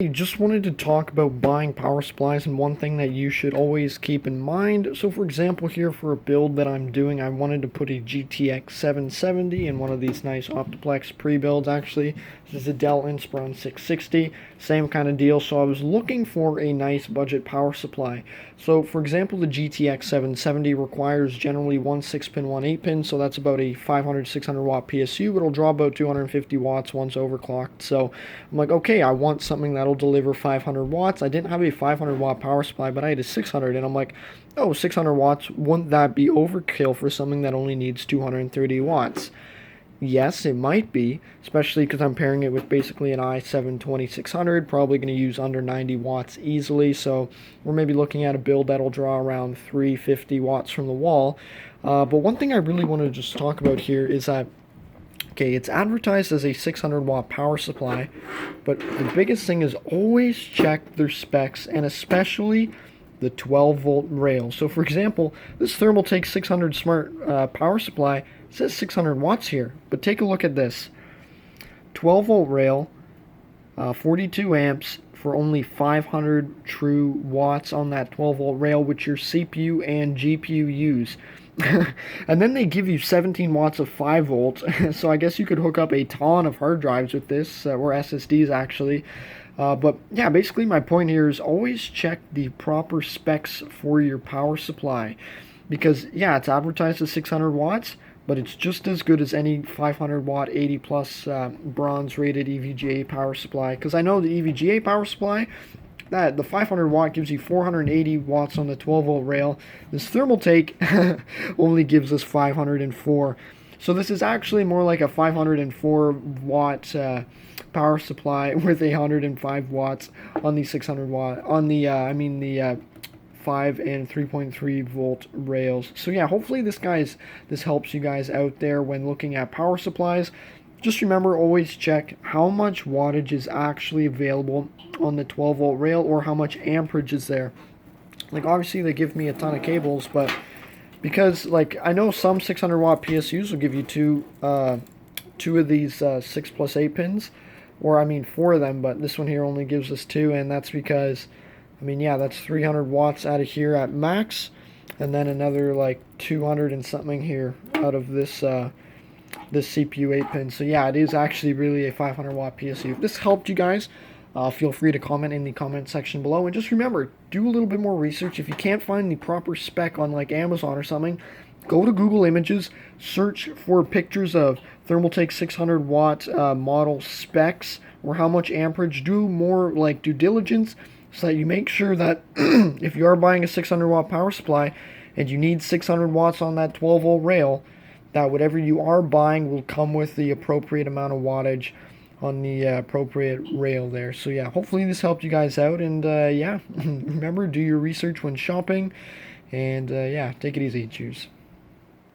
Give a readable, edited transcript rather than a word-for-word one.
Just wanted to talk about buying power supplies, and one thing that you should always keep in mind. So for example, here for a build that I'm doing, I wanted to put a GTX 770 in one of these nice Optiplex pre-builds. Actually, this is a Dell Inspiron 660, same kind of deal. So I was looking for a nice budget power supply. So for example, the GTX 770 requires generally one 6-pin, one 8-pin, so that's about a 500-600 watt PSU. It'll draw about 250 watts once overclocked. So I'm like, okay, I want something that'll deliver 500 watts. I didn't have a 500 watt power supply, but I had a 600, and I'm like, oh, 600 watts, wouldn't that be overkill for something that only needs 230 watts? Yes, it might be, especially because I'm pairing it with basically an i7-2600, probably going to use under 90 watts easily, so we're maybe looking at a build that'll draw around 350 watts from the wall. But one thing I really want to just talk about here is that, okay, it's advertised as a 600 watt power supply, but the biggest thing is always check their specs, and especially the 12 volt rail. So for example, this Thermaltake 600 smart power supply says 600 watts here, but take a look at this. 12 volt rail, 42 amps for only 500 true watts on that 12 volt rail, which your CPU and GPU use. And then they give you 17 watts of 5 volts, so I guess you could hook up a ton of hard drives with this, or SSDs actually. But yeah, basically my point here is always check the proper specs for your power supply, because yeah, it's advertised as 600 watts, but it's just as good as any 500 watt 80 plus bronze rated EVGA power supply. Because I know the EVGA power supply, that the 500 watt gives you 480 watts on the 12 volt rail. This Thermaltake only gives us 504. So this is actually more like a 504 watt power supply with 105 watts on the 600 watt on the 5 and 3.3 volt rails. So yeah, hopefully this helps you guys out there when looking at power supplies. Just remember, always check how much wattage is actually available on the 12 volt rail, or how much amperage is there. Like obviously they give me a ton of cables, but because like I know some 600 watt PSUs will give you two of these 6 plus 8 pins, or I mean 4 of them, but this one here only gives us 2, and that's because I mean, yeah, that's 300 watts out of here at max, and then another like 200 and something here out of this this CPU 8-pin. So yeah, it is actually really a 500 watt PSU. If this helped you guys, feel free to comment in the comment section below, and just remember, do a little bit more research. If you can't find the proper spec on like Amazon or something, go to Google Images, search for pictures of Thermaltake 600 watt model specs, or how much amperage. Do more like due diligence, so that you make sure that if you are buying a 600 watt power supply and you need 600 watts on that 12 volt rail, that whatever you are buying will come with the appropriate amount of wattage on the appropriate rail there. So yeah, hopefully this helped you guys out, and yeah, remember, do your research when shopping, and yeah, take it easy. Cheers.